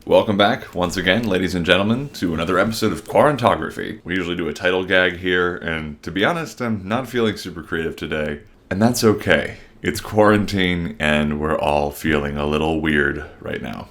Welcome back, once again, ladies and gentlemen, to another episode of Quarantography. We usually do a title gag here, and to be honest, I'm not feeling super creative today. And that's okay. It's quarantine, and we're all feeling a little weird right now.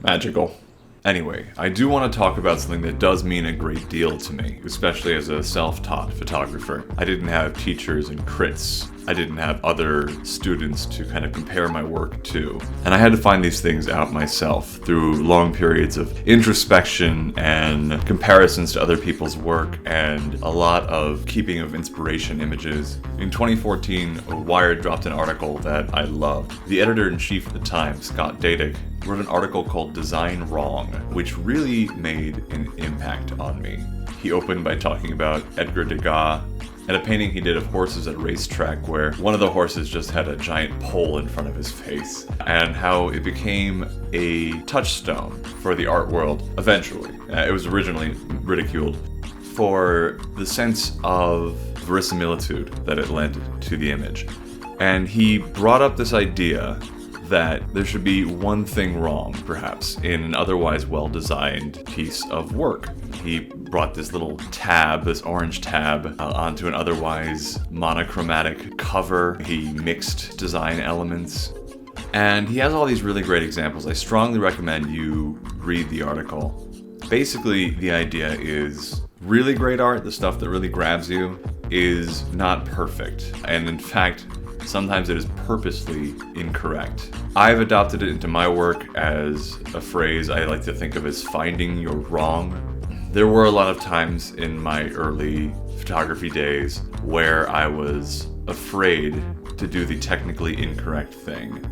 Magical. Anyway, I do want to talk about something that does mean a great deal to me, especially as a self-taught photographer. I didn't have teachers and crits. I didn't have other students to kind of compare my work to. And I had to find these things out myself through long periods of introspection and comparisons to other people's work and a lot of keeping of inspiration images. In 2014, Wired dropped an article that I loved. The editor-in-chief at the time, Scott DeZon, wrote an article called Design Wrong, which really made an impact on me. He opened by talking about Edgar Degas and a painting he did of horses at a racetrack where one of the horses just had a giant pole in front of his face, and how it became a touchstone for the art world eventually. It was originally ridiculed for the sense of verisimilitude that it lent to the image. And he brought up this idea that there should be one thing wrong, perhaps, in an otherwise well-designed piece of work. He brought this little tab, this orange tab, onto an otherwise monochromatic cover. He mixed design elements. And he has all these really great examples. I strongly recommend you read the article. Basically, the idea is really great art, the stuff that really grabs you, is not perfect. And in fact, sometimes it is purposely incorrect. I've adopted it into my work as a phrase I like to think of as finding your wrong. There were a lot of times in my early photography days where I was afraid to do the technically incorrect thing.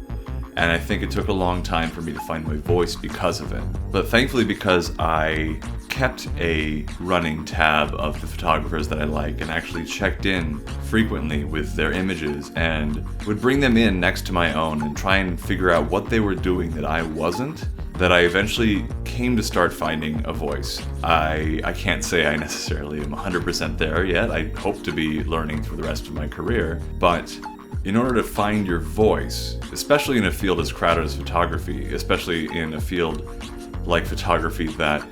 And I think it took a long time for me to find my voice because of it. But thankfully, because I kept a running tab of the photographers that I like and actually checked in frequently with their images and would bring them in next to my own and try and figure out what they were doing that I wasn't, that I eventually came to start finding a voice. I can't say I necessarily am 100% there yet. I hope to be learning through the rest of my career, but in order to find your voice, especially in a field as crowded as photography, especially in a field like photography that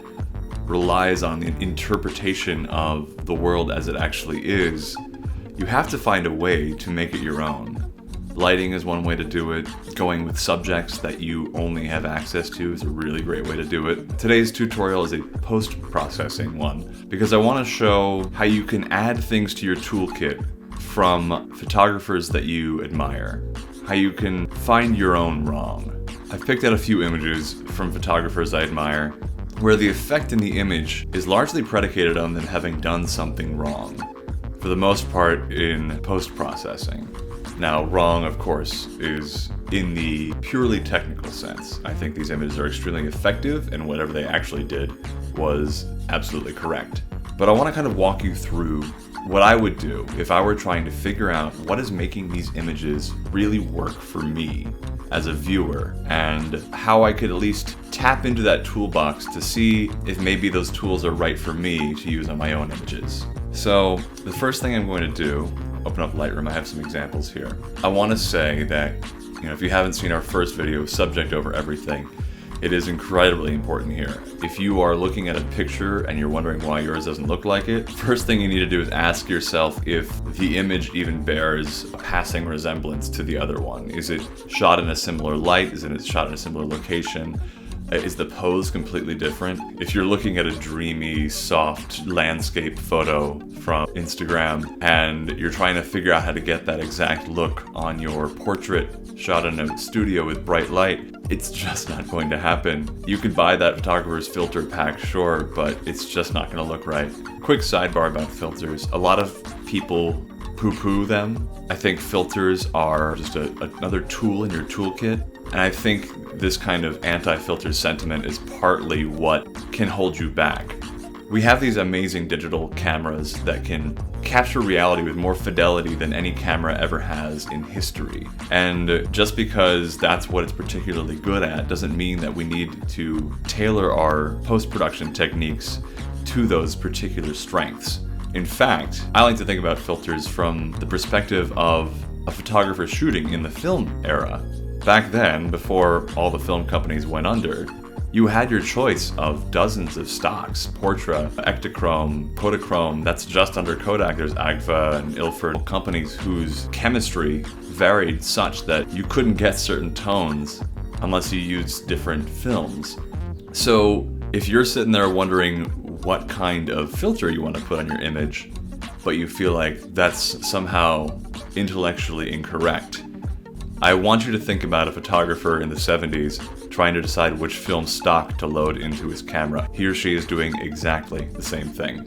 relies on the interpretation of the world as it actually is, you have to find a way to make it your own. Lighting is one way to do it. Going with subjects that you only have access to is a really great way to do it. Today's tutorial is a post-processing one because I want to show how you can add things to your toolkit from photographers that you admire, how you can find your own wrong. I've picked out a few images from photographers I admire where the effect in the image is largely predicated on them having done something wrong, for the most part in post-processing. Now, wrong, of course, is in the purely technical sense. I think these images are extremely effective, and whatever they actually did was absolutely correct. But I want to kind of walk you through what I would do if I were trying to figure out what is making these images really work for me as a viewer, and how I could at least tap into that toolbox to see if maybe those tools are right for me to use on my own images. So the first thing I'm going to do, open up Lightroom, I have some examples here. I want to say that, if you haven't seen our first video, Subject Over Everything, it is incredibly important here. If you are looking at a picture and you're wondering why yours doesn't look like it, first thing you need to do is ask yourself if the image even bears a passing resemblance to the other one. Is it shot in a similar light? Is it shot in a similar location? Is the pose completely different? If you're looking at a dreamy, soft landscape photo from Instagram and you're trying to figure out how to get that exact look on your portrait shot in a studio with bright light, it's just not going to happen. You could buy that photographer's filter pack, sure, but it's just not going to look right. Quick sidebar about filters. A lot of people poo-poo them. I think filters are just another tool in your toolkit, and I think this kind of anti-filter sentiment is partly what can hold you back. We have these amazing digital cameras that can capture reality with more fidelity than any camera ever has in history. And just because that's what it's particularly good at doesn't mean that we need to tailor our post-production techniques to those particular strengths. In fact, I like to think about filters from the perspective of a photographer shooting in the film era. Back then, before all the film companies went under, you had your choice of dozens of stocks: Portra, Ektachrome, Kodachrome. That's just under Kodak. There's Agfa and Ilford, companies whose chemistry varied such that you couldn't get certain tones unless you used different films. So if you're sitting there wondering what kind of filter you want to put on your image, but you feel like that's somehow intellectually incorrect, I want you to think about a photographer in the 70s trying to decide which film stock to load into his camera. He or she is doing exactly the same thing.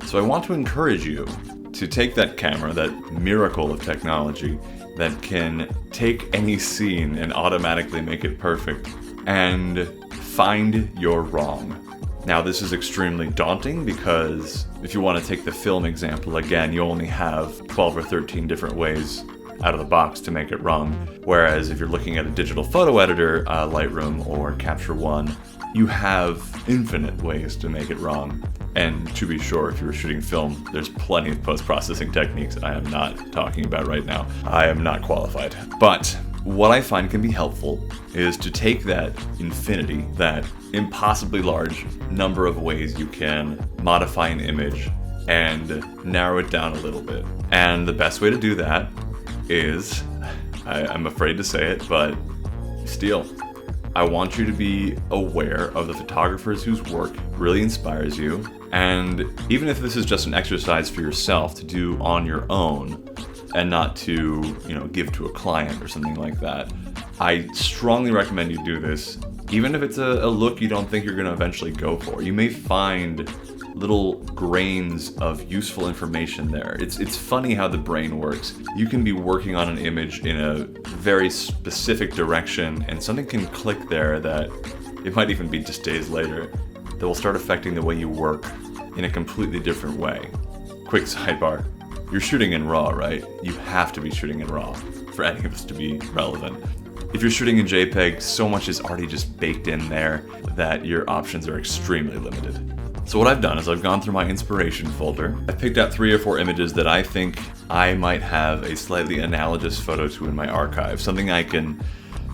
So I want to encourage you to take that camera, that miracle of technology that can take any scene and automatically make it perfect, and find your wrong. Now, this is extremely daunting because if you want to take the film example again, you only have 12 or 13 different ways out of the box to make it wrong. Whereas if you're looking at a digital photo editor, Lightroom or Capture One, you have infinite ways to make it wrong. And to be sure, if you were shooting film, there's plenty of post-processing techniques I am not talking about right now. I am not qualified. But what I find can be helpful is to take that infinity, that impossibly large number of ways you can modify an image, and narrow it down a little bit. And the best way to do that is, I'm afraid to say it, but steal. I want you to be aware of the photographers whose work really inspires you, and even if this is just an exercise for yourself to do on your own and not to, give to a client or something like that, I strongly recommend you do this, even if it's a look you don't think you're going to eventually go for. You may find little grains of useful information there. It's funny how the brain works. You can be working on an image in a very specific direction, and something can click there that it might even be just days later that will start affecting the way you work in a completely different way. Quick sidebar. You're shooting in RAW, right? You have to be shooting in RAW for any of this to be relevant. If you're shooting in JPEG, so much is already just baked in there that your options are extremely limited. So what I've done is I've gone through my inspiration folder. I picked out 3 or 4 images that I think I might have a slightly analogous photo to in my archive, something I can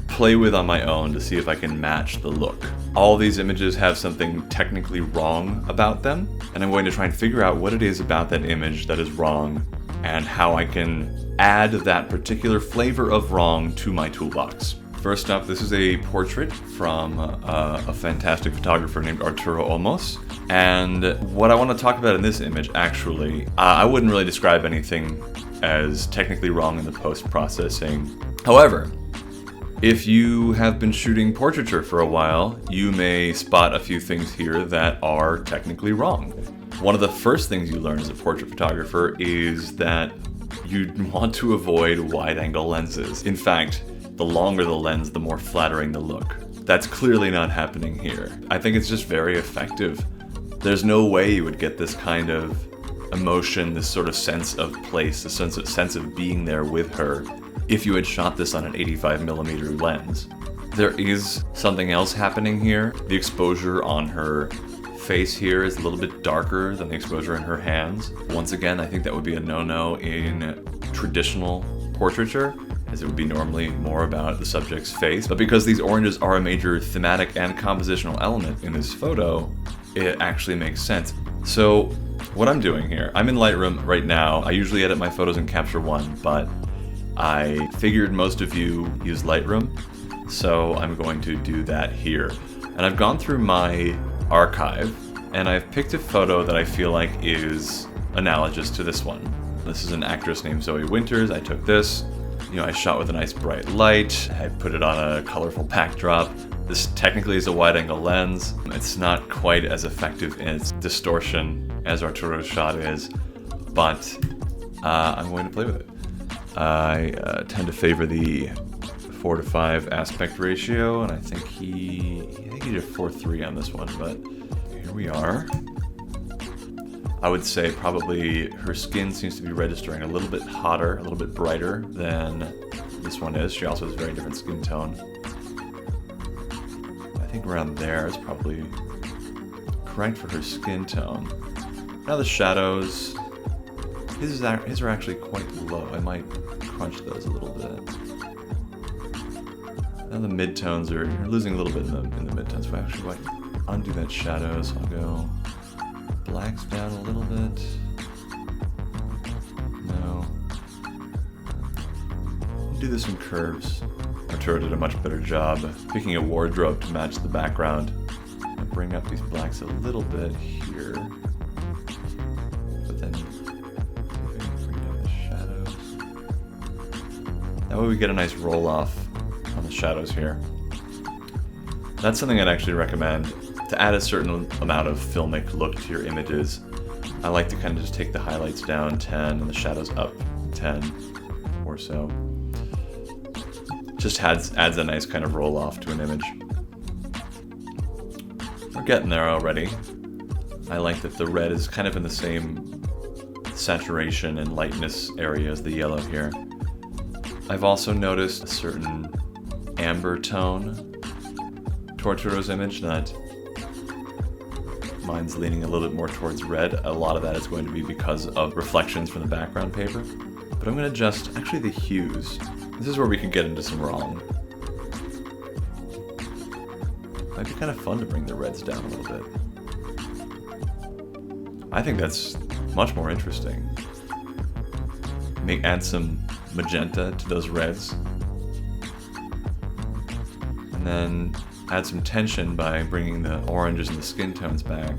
play with on my own to see if I can match the look. All these images have something technically wrong about them, and I'm going to try and figure out what it is about that image that is wrong and how I can add that particular flavor of wrong to my toolbox. First up, this is a portrait from a fantastic photographer named Arturo Olmos. And what I want to talk about in this image, actually, I wouldn't really describe anything as technically wrong in the post-processing. However, if you have been shooting portraiture for a while, you may spot a few things here that are technically wrong. One of the first things you learn as a portrait photographer is that you want to avoid wide-angle lenses. In fact, the longer the lens, the more flattering the look. That's clearly not happening here. I think it's just very effective. There's no way you would get this kind of emotion, this sort of sense of place, this sense of being there with her, if you had shot this on an 85mm lens. There is something else happening here. The exposure on her face here is a little bit darker than the exposure in her hands. Once again, I think that would be a no-no in traditional portraiture, as it would be normally more about the subject's face. But because these oranges are a major thematic and compositional element in this photo, it actually makes sense. So what I'm doing here, I'm in Lightroom right now. I usually edit my photos in Capture One, but I figured most of you use Lightroom, so I'm going to do that here. And I've gone through my archive, and I've picked a photo that I feel like is analogous to this one. This is an actress named Zoe Winters. I took this. I shot with a nice bright light. I put it on a colorful backdrop. This technically is a wide-angle lens. It's not quite as effective in its distortion as Arturo's shot is, but I'm going to play with it. I tend to favor the 4:5 aspect ratio, and I think he did a 4:3 on this one, but here we are. I would say probably her skin seems to be registering a little bit hotter, a little bit brighter than this one is. She also has a very different skin tone. I think around there is probably correct for her skin tone. Now the shadows, his are actually quite low. I might crunch those a little bit. Now the midtones you're losing a little bit in the midtones. But actually, what? Undo that shadow, so I'll go blacks down a little bit. No. Do this in curves. Arturo did a much better job picking a wardrobe to match the background. I'll bring up these blacks a little bit here. But then bring down the shadows. That way we get a nice roll off on the shadows here. That's something I'd actually recommend. To add a certain amount of filmic look to your images, I like to kind of just take the highlights down 10 and the shadows up 10 or so. Just adds a nice kind of roll off to an image. We're getting there already. I like that the red is kind of in the same saturation and lightness area as the yellow here. I've also noticed a certain amber tone to Arturo's image that mine's leaning a little bit more towards red. A lot of that is going to be because of reflections from the background paper. But I'm going to adjust actually the hues. This is where we can get into some wrong. Might be kind of fun to bring the reds down a little bit. I think that's much more interesting. Add some magenta to those reds. And then add some tension by bringing the oranges and the skin tones back.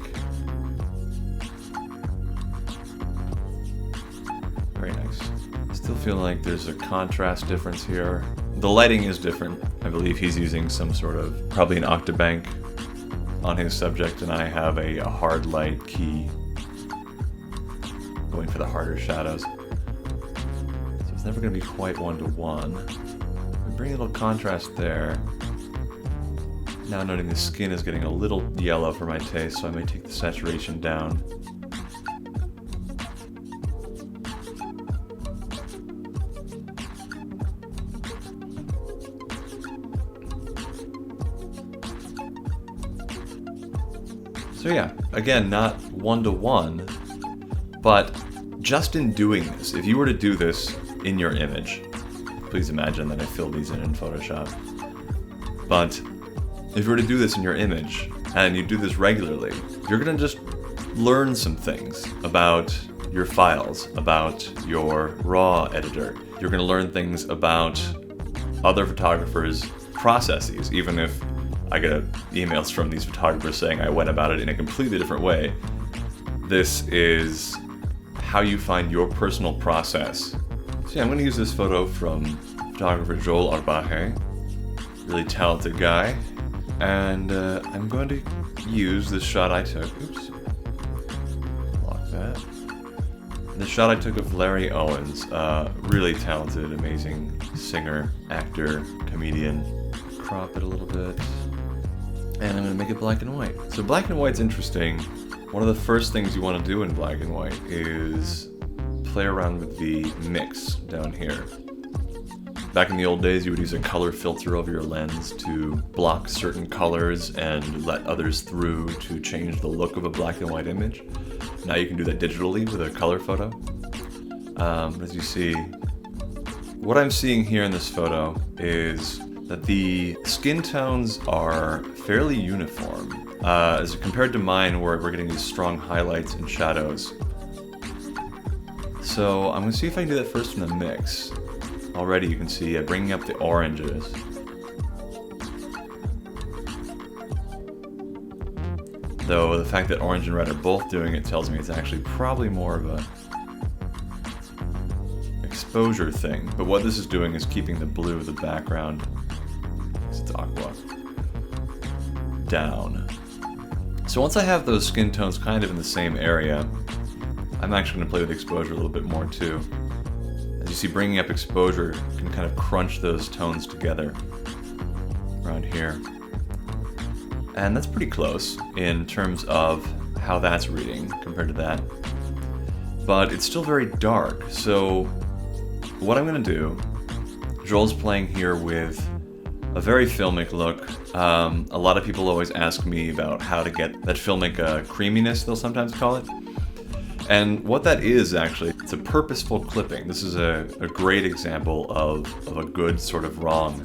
Very nice. Still feel like there's a contrast difference here. The lighting is different. I believe he's using some sort of, probably an octabank on his subject, and I have a hard light key going for the harder shadows. So it's never going to be quite 1-to-1. We bring a little contrast there. Now noting the skin is getting a little yellow for my taste, so I may take the saturation down. So yeah, again, not 1-to-1, but just in doing this, if you were to do this in your image, please imagine that I filled these in Photoshop, but if you were to do this in your image, and you do this regularly, you're going to just learn some things about your files, about your RAW editor. You're going to learn things about other photographers' processes, even if I get emails from these photographers saying I went about it in a completely different way. This is how you find your personal process. So yeah, I'm going to use this photo from photographer Joel Arbaje, really talented guy. And I'm going to use this shot I took. Oops. Lock that. The shot I took of Larry Owens, really talented, amazing singer, actor, comedian. Crop it a little bit. And I'm going to make it black and white. So black and white's interesting. One of the first things you want to do in black and white is play around with the mix down here. Back in the old days, you would use a color filter over your lens to block certain colors and let others through to change the look of a black and white image. Now you can do that digitally with a color photo. As you see, what I'm seeing here in this photo is that the skin tones are fairly uniform. As compared to mine, where we're getting these strong highlights and shadows. So I'm going to see if I can do that first in the mix. Already you can see bringing up the oranges. Though the fact that orange and red are both doing it tells me it's actually probably more of a exposure thing. But what this is doing is keeping the blue of the background, it's aqua, down. So once I have those skin tones kind of in the same area, I'm actually going to play with exposure a little bit more too. As you see, bringing up exposure can kind of crunch those tones together around here. And that's pretty close in terms of how that's reading compared to that. But it's still very dark, so what I'm going to do, Joel's playing here with a very filmic look. A lot of people always ask me about how to get that filmic creaminess, they'll sometimes call it. And what that is actually, it's a purposeful clipping. This is a great example of a good sort of wrong.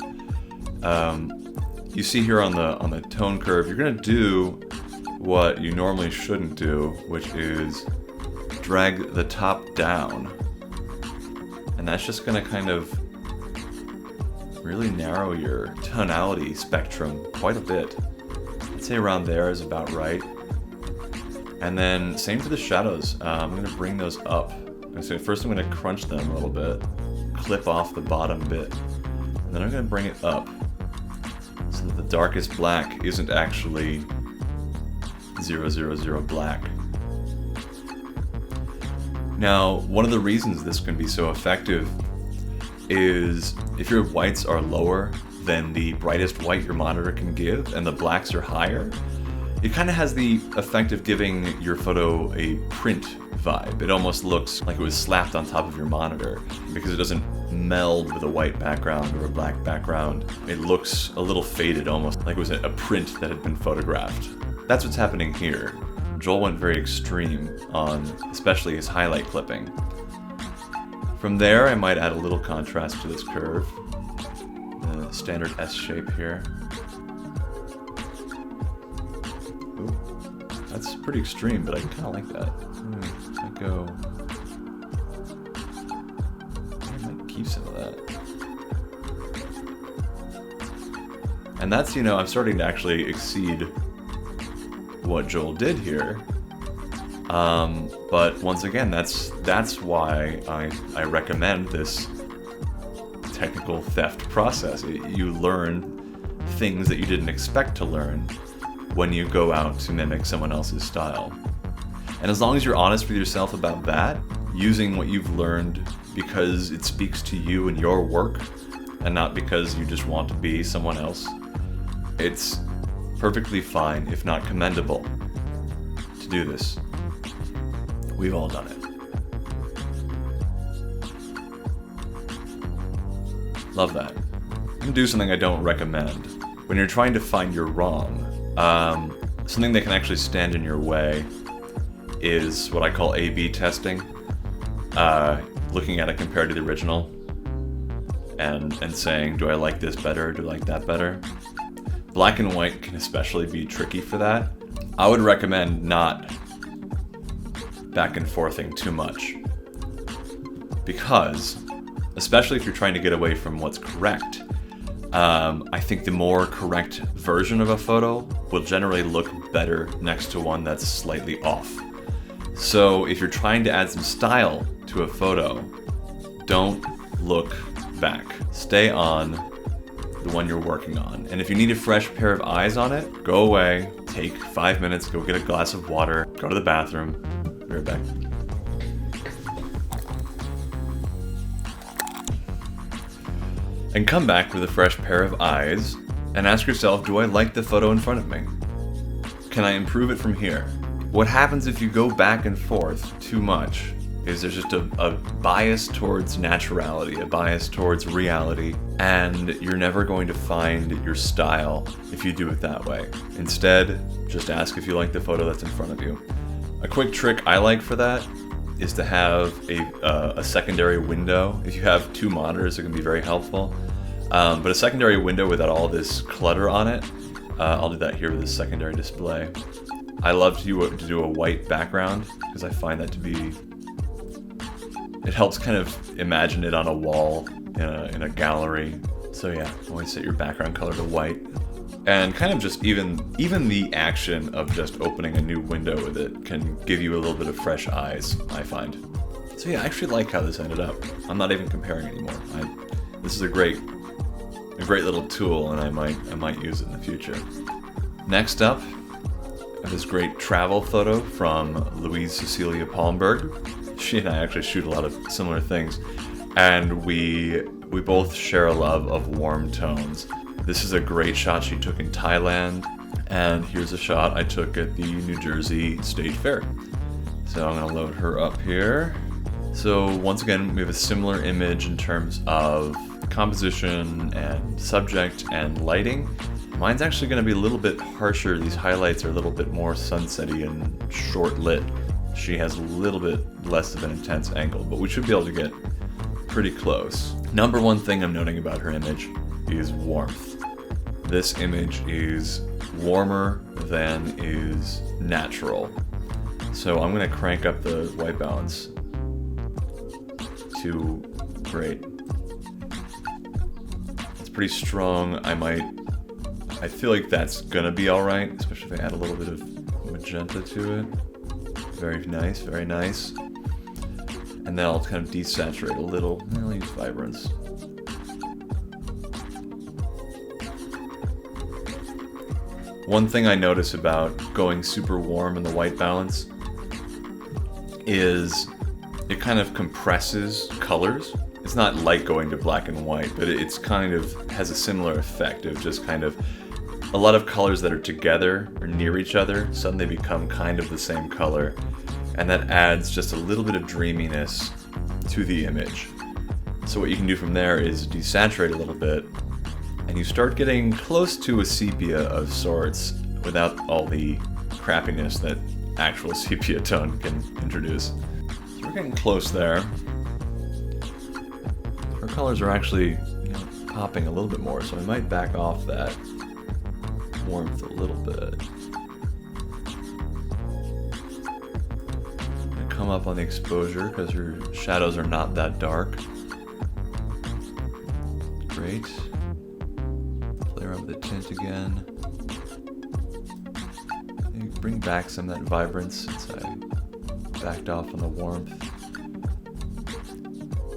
You see here on the tone curve, you're gonna do what you normally shouldn't do, which is drag the top down. And that's just gonna kind of really narrow your tonality spectrum quite a bit. I'd say around there is about right. And then same for the shadows. I'm gonna bring those up. So first I'm gonna crunch them a little bit, clip off the bottom bit, and then I'm gonna bring it up so that the darkest black isn't actually 000 black. Now, one of the reasons this can be so effective is if your whites are lower than the brightest white your monitor can give and the blacks are higher, it kind of has the effect of giving your photo a print vibe. It almost looks like it was slapped on top of your monitor because it doesn't meld with a white background or a black background. It looks a little faded, almost like it was a print that had been photographed. That's what's happening here. Joel went very extreme on especially his highlight clipping. From there, I might add a little contrast to this curve. The standard S shape here. Ooh, that's pretty extreme, but I kind of like that. I might keep some of that. And that's, I'm starting to actually exceed what Joel did here. But once again, that's why I recommend this technical theft process. You learn things that you didn't expect to learn when you go out to mimic someone else's style. And as long as you're honest with yourself about that, using what you've learned because it speaks to you and your work, and not because you just want to be someone else, it's perfectly fine, if not commendable, to do this. We've all done it. Love that. I'm gonna do something I don't recommend. When you're trying to find your wrong, something that can actually stand in your way is what I call A/B testing. Looking at it compared to the original and saying, do I like this better, do I like that better? Black and white can especially be tricky for that. I would recommend not back and forthing too much, because especially if you're trying to get away from what's correct, I think the more correct version of a photo will generally look better next to one that's slightly off. So if you're trying to add some style to a photo, don't look back. Stay on the one you're working on. And if you need a fresh pair of eyes on it, go away, take 5 minutes, go get a glass of water, go to the bathroom, be right back. And come back with a fresh pair of eyes and ask yourself, do I like the photo in front of me? Can I improve it from here? What happens if you go back and forth too much is there's just a bias towards naturality, a bias towards reality, and you're never going to find your style if you do it that way. Instead, just ask if you like the photo that's in front of you. A quick trick I like for that is to have a secondary window. If you have two monitors, it can be very helpful. But a secondary window without all this clutter on it, I'll do that here with this secondary display. I love to do a white background because I find that to be, it helps kind of imagine it on a wall in a gallery. So yeah, always set your background color to white. And kind of just even the action of just opening a new window with it can give you a little bit of fresh eyes, I find. So yeah, I actually like how this ended up. I'm not even comparing anymore. This is a great little tool, and I might use it in the future. Next up, I have this great travel photo from Louise Cecilia Palmberg. She and I actually shoot a lot of similar things, and we both share a love of warm tones. This is a great shot she took in Thailand, and here's a shot I took at the New Jersey State Fair. So I'm gonna load her up here. So once again, we have a similar image in terms of composition and subject and lighting. Mine's actually gonna be a little bit harsher. These highlights are a little bit more sunsetty and short lit. She has a little bit less of an intense angle, but we should be able to get pretty close. Number one thing I'm noting about her image is warmth. this image is warmer than is natural. So I'm gonna crank up the white balance to great. It's pretty strong. I feel like that's gonna be alright, especially if I add a little bit of magenta to it. Very nice, very nice. And then I'll kind of desaturate a little. I'll use vibrance. One thing I notice about going super warm in the white balance is it kind of compresses colors. It's not like going to black and white, but it's kind of has a similar effect of just kind of a lot of colors that are together or near each other suddenly become kind of the same color, and that adds just a little bit of dreaminess to the image. So what you can do from there is desaturate a little bit, and you start getting close to a sepia of sorts without all the crappiness that actual sepia tone can introduce. So we're getting close there. Our colors are actually, popping a little bit more, so I might back off that warmth a little bit. And come up on the exposure because your shadows are not that dark. Great. Play around with the tint again. Maybe bring back some of that vibrance since I backed off on the warmth.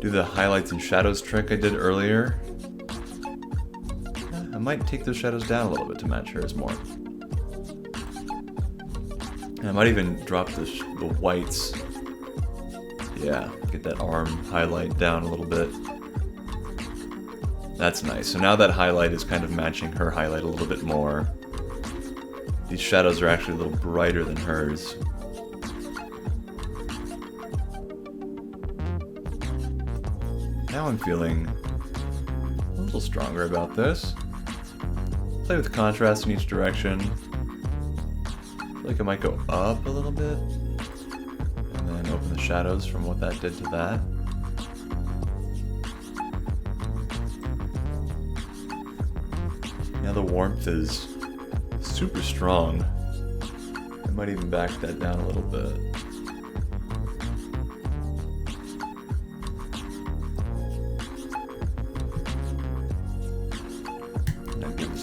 Do the highlights and shadows trick I did earlier. I might take those shadows down a little bit to match hers more. And I might even drop the whites. Yeah, get that arm highlight down a little bit. That's nice. So now that highlight is kind of matching her highlight a little bit more. These shadows are actually a little brighter than hers. Now I'm feeling a little stronger about this. Play with contrast in each direction. I feel like I might go up a little bit. And then open the shadows from what that did to that. Now the warmth is super strong. I might even back that down a little bit.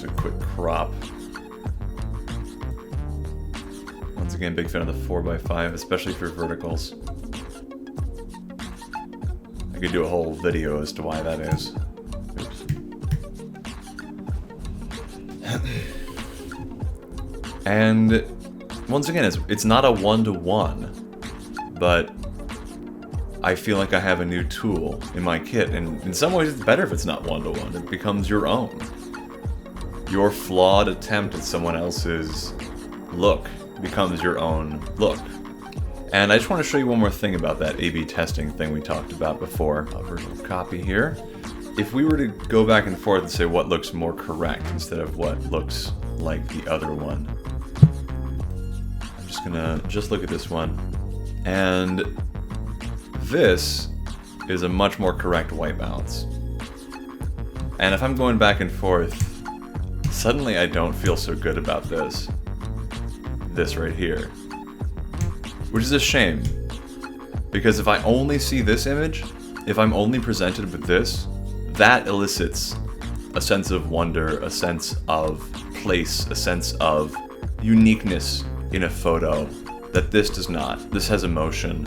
A quick crop. Once again, big fan of the 4x5, especially for verticals. I could do a whole video as to why that is. Oops. And once again, it's not a one-to-one, but I feel like I have a new tool in my kit, and in some ways it's better if it's not one-to-one. It becomes your own. Your flawed attempt at someone else's look becomes your own look. And I just want to show you one more thing about that A/B testing thing we talked about before. A virtual copy here. If we were to go back and forth and say what looks more correct instead of what looks like the other one. I'm just gonna look at this one. And this is a much more correct white balance. And if I'm going back and forth, suddenly I don't feel so good about this. This right here. Which is a shame. Because if I only see this image, if I'm only presented with this, that elicits a sense of wonder, a sense of place, a sense of uniqueness in a photo that this does not. This has emotion.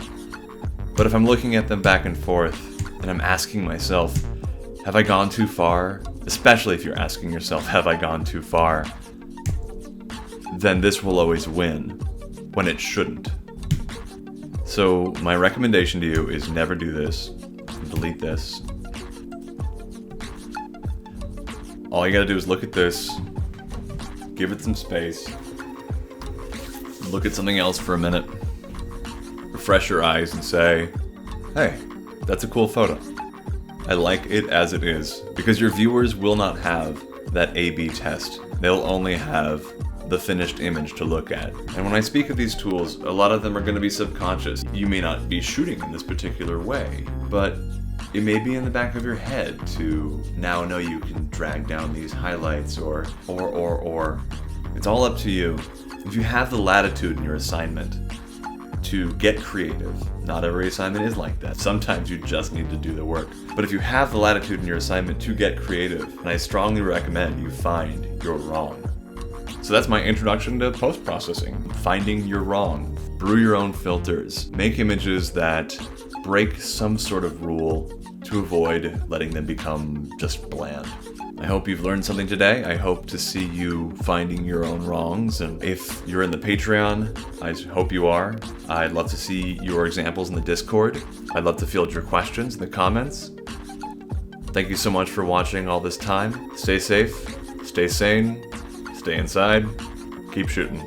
But if I'm looking at them back and forth, and I'm asking myself, have I gone too far? Especially if you're asking yourself, have I gone too far? Then this will always win, when it shouldn't. So my recommendation to you is never do this. Delete this. All you gotta do is look at this, give it some space, look at something else for a minute, refresh your eyes and say, hey, that's a cool photo. I like it as it is, because your viewers will not have that A/B test. They'll only have the finished image to look at. And when I speak of these tools, a lot of them are going to be subconscious. You may not be shooting in this particular way, but it may be in the back of your head to now know you can drag down these highlights or. It's all up to you. If you have the latitude in your assignment to get creative, not every assignment is like that. Sometimes you just need to do the work. But if you have the latitude in your assignment to get creative, and I strongly recommend you find your wrong. So that's my introduction to post-processing. Finding your wrong. Brew your own filters. Make images that break some sort of rule to avoid letting them become just bland. I hope you've learned something today. I hope to see you finding your own wrongs. And if you're in the Patreon, I hope you are. I'd love to see your examples in the Discord. I'd love to field your questions in the comments. Thank you so much for watching all this time. Stay safe, stay sane, stay inside, keep shooting.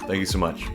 Thank you so much.